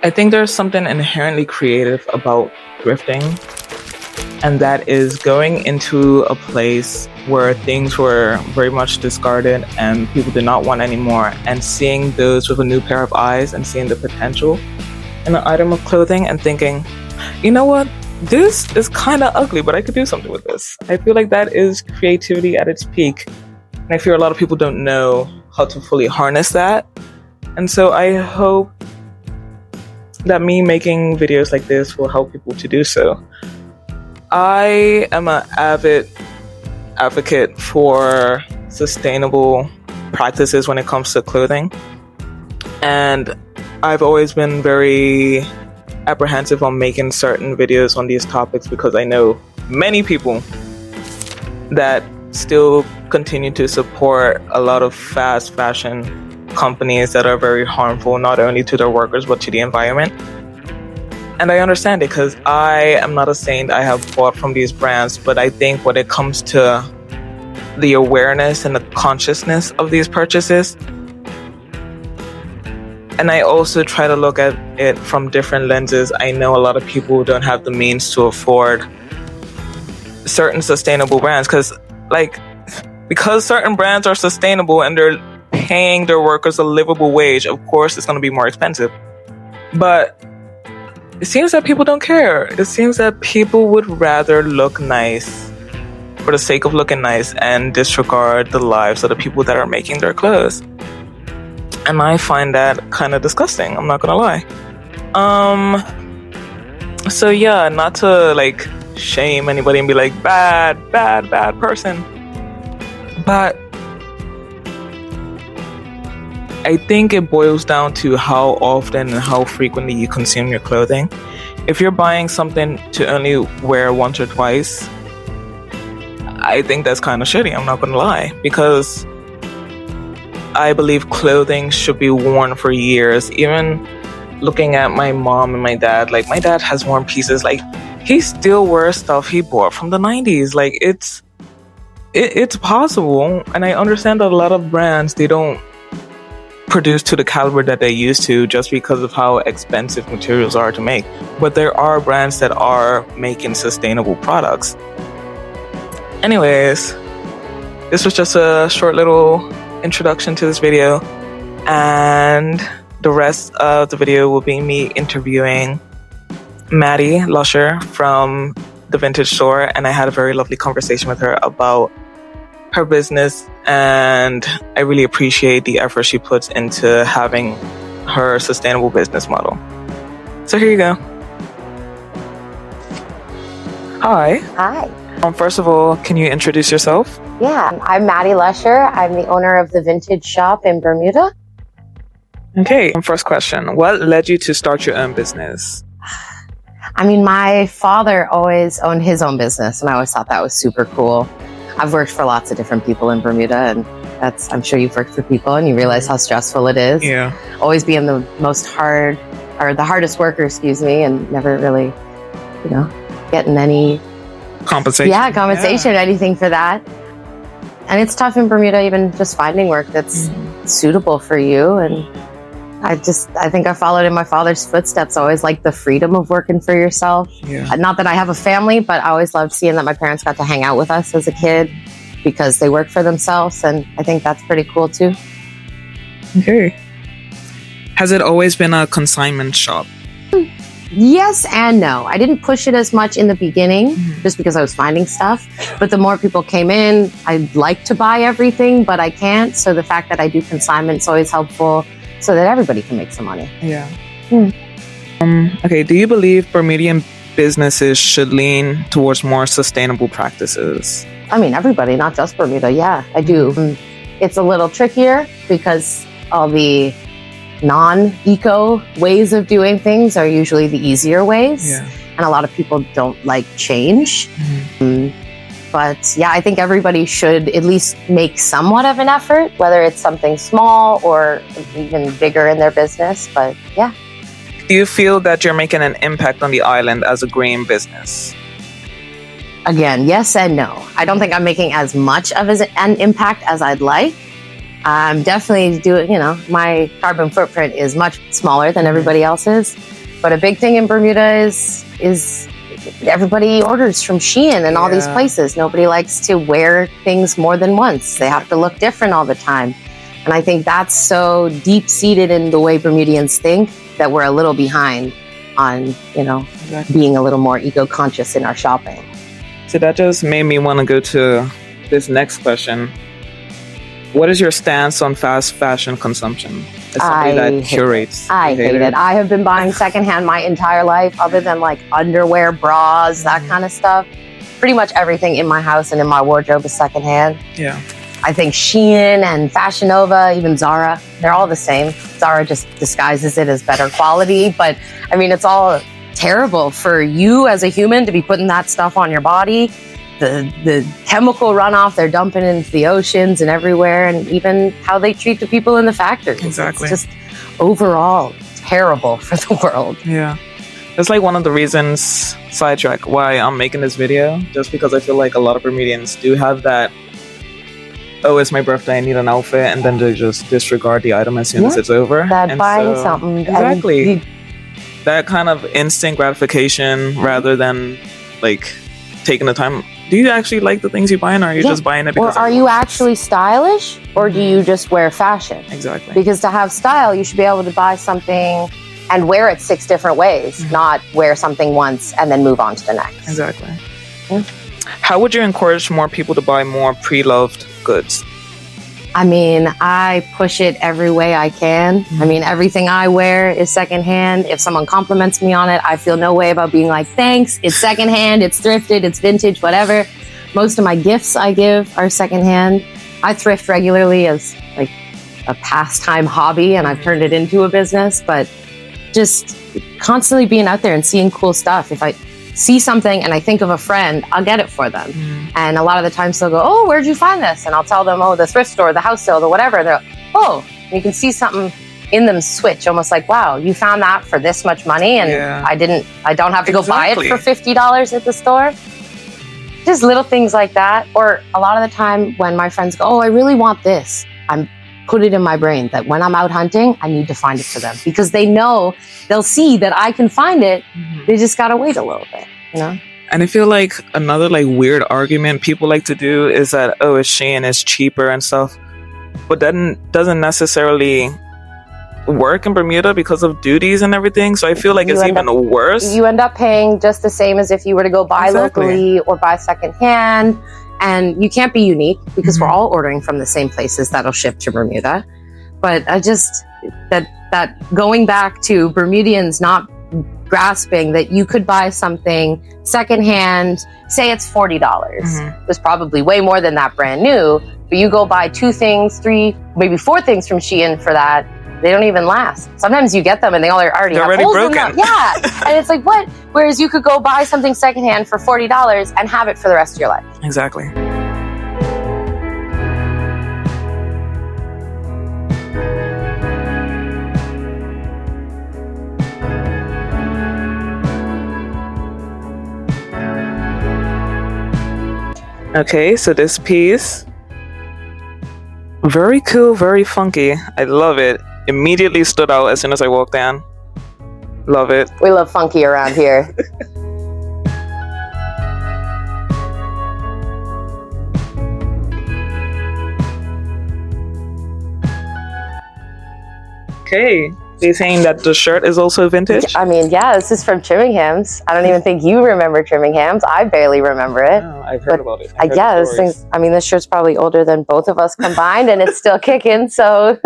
I think there's something inherently creative about thrifting, and that is going into a place where things were very much discarded and people did not want anymore, and seeing those with a new pair of eyes and seeing the potential in an item of clothing and thinking, you know what, this is kind of ugly, but I could do something with this. I feel like that is creativity at its peak, and I feel a lot of people don't know how to fully harness that. And so I hope that me making videos like this will help people to do so. I am an avid advocate for sustainable practices when it comes to clothing, and I've always been very apprehensive on making certain videos on these topics because I know many people that still continue to support a lot of fast fashion companies that are very harmful not only to their workers but to the environment. And I understand it because I am not a saint. I have bought from these brands, but I think when it comes to the awareness and the consciousness of these purchases, and I also try to look at it from different lenses. I know a lot of people don't have the means to afford certain sustainable brands because certain brands are sustainable and they're paying their workers a livable wage. Of course, it's going to be more expensive. But it seems that people don't care. It seems that people would rather look nice for the sake of looking nice and disregard the lives of the people that are making their clothes. And I find that kind of disgusting, I'm not gonna lie. So yeah, not to shame anybody and be like, bad person. But I think it boils down to how often and how frequently you consume your clothing. If you're buying something to only wear once or twice, I think that's kind of shitty, I'm not gonna lie, because I believe clothing should be worn for years. Even looking at my mom and my dad, my dad has worn pieces, he still wears stuff he bought from the 90s. It's possible, and I understand that a lot of brands, they don't produce to the caliber that they used to just because of how expensive materials are to make. But there are brands that are making sustainable products. Anyways, this was just a short little introduction to this video, and the rest of the video will be me interviewing Maddie Lusher from the Vintage Store, and I had a very lovely conversation with her about her business, and I really appreciate the effort she puts into having her sustainable business model. So here you go. Hi. Hi. First of all, can you introduce yourself? Yeah, I'm Maddie Lusher. I'm the owner of the Vintage Shop in Bermuda. Okay, first question. What led you to start your own business? I mean, my father always owned his own business, and I always thought that was super cool. I've worked for lots of different people in Bermuda, and I'm sure you've worked for people and you realize how stressful it is. Yeah. Always being the hardest worker, and never really, getting any compensation. Yeah, compensation, anything for that. And it's tough in Bermuda, even just finding work that's suitable for you. And I think I followed in my father's footsteps. I always liked the freedom of working for yourself. Yeah. Not that I have a family, but I always loved seeing that my parents got to hang out with us as a kid because they work for themselves. And I think that's pretty cool too. Okay. Has it always been a consignment shop? Yes and no. I didn't push it as much in the beginning just because I was finding stuff. But the more people came in, I'd like to buy everything, but I can't. So the fact that I do consignment is always helpful so that everybody can make some money. Yeah. Okay, do you believe Bermudian businesses should lean towards more sustainable practices? I mean, everybody, not just Bermuda. Yeah, I do. It's a little trickier because all the non-eco ways of doing things are usually the easier ways. Yeah. And a lot of people don't like change. But yeah, I think everybody should at least make somewhat of an effort, whether it's something small or even bigger in their business. But yeah. Do you feel that you're making an impact on the island as a green business? Again, yes and no. I don't think I'm making as much of an impact as I'd like. I'm definitely doing, my carbon footprint is much smaller than everybody else's. But a big thing in Bermuda is everybody orders from Shein and all these places. Nobody likes to wear things more than once. They have to look different all the time. And I think that's so deep-seated in the way Bermudians think that we're a little behind on, being a little more eco-conscious in our shopping. So that just made me want to go to this next question. What is your stance on fast fashion consumption? As somebody that curates. I hate it. I have been buying secondhand my entire life, other than like underwear, bras, that kind of stuff. Pretty much everything in my house and in my wardrobe is secondhand. Yeah. I think Shein and Fashion Nova, even Zara, they're all the same. Zara just disguises it as better quality, but I mean, it's all terrible for you as a human to be putting that stuff on your body. The chemical runoff they're dumping into the oceans and everywhere, and even how they treat the people in the factories. Exactly. It's just overall terrible for the world. Yeah. That's like one of the reasons, sidetrack, why I'm making this video. Just because I feel like a lot of Bermudians do have that, oh, it's my birthday, I need an outfit, and then they just disregard the item as soon as it's over. That and buying something. Exactly. That kind of instant gratification rather than like taking the time. Do you actually like the things you buy, or are you just buying it because? Or are you actually stylish, or do you just wear fashion? Exactly. Because to have style, you should be able to buy something and wear it 6 different ways, not wear something once and then move on to the next. Exactly. How would you encourage more people to buy more pre-loved goods? I mean, I push it every way I can. I mean, everything I wear is secondhand. If someone compliments me on it, I feel no way about being like, thanks, it's secondhand, it's thrifted, it's vintage, whatever. Most of my gifts I give are secondhand. I thrift regularly as like a pastime hobby, and I've turned it into a business, but just constantly being out there and seeing cool stuff. If I see something and I think of a friend, I'll get it for them. And a lot of the times they'll go, oh, where'd you find this? And I'll tell them, oh, the thrift store, the house sale, the whatever. And they're like, oh, and you can see something in them switch, almost like, wow, you found that for this much money, and I don't have to go buy it for $50 at the store. Just little things like that. Or a lot of the time when my friends go, oh, I really want this, I'm put it in my brain that when I'm out hunting, I need to find it for them, because they know, they'll see that I can find it. They just got to wait a little bit, And I feel like another like weird argument people like to do is that, oh, it's Shein, it's cheaper and stuff. But that doesn't necessarily work in Bermuda because of duties and everything. So I feel like it's even worse. You end up paying just the same as if you were to go buy locally or buy secondhand. And you can't be unique because we're all ordering from the same places that'll ship to Bermuda. But I just, that going back to Bermudians not grasping that you could buy something secondhand, say it's $40. There's probably way more than that brand new, but you go buy 2 things, 3, maybe 4 things from Shein for that. They don't even last. Sometimes you get them and they already have holes broken. in them. Yeah. And it's like, what? Whereas you could go buy something secondhand for $40 and have it for the rest of your life. Exactly. Okay, so this piece, very cool, very funky. I love it. Immediately stood out as soon as I walked in. Love it. We love funky around here. Okay. They're saying that the shirt is also vintage? I mean, yeah, this is from Trimmingham's. I don't even think you remember Trimmingham's. I barely remember it. No, I've heard about it. I guess. This shirt's probably older than both of us combined, and it's still kicking, so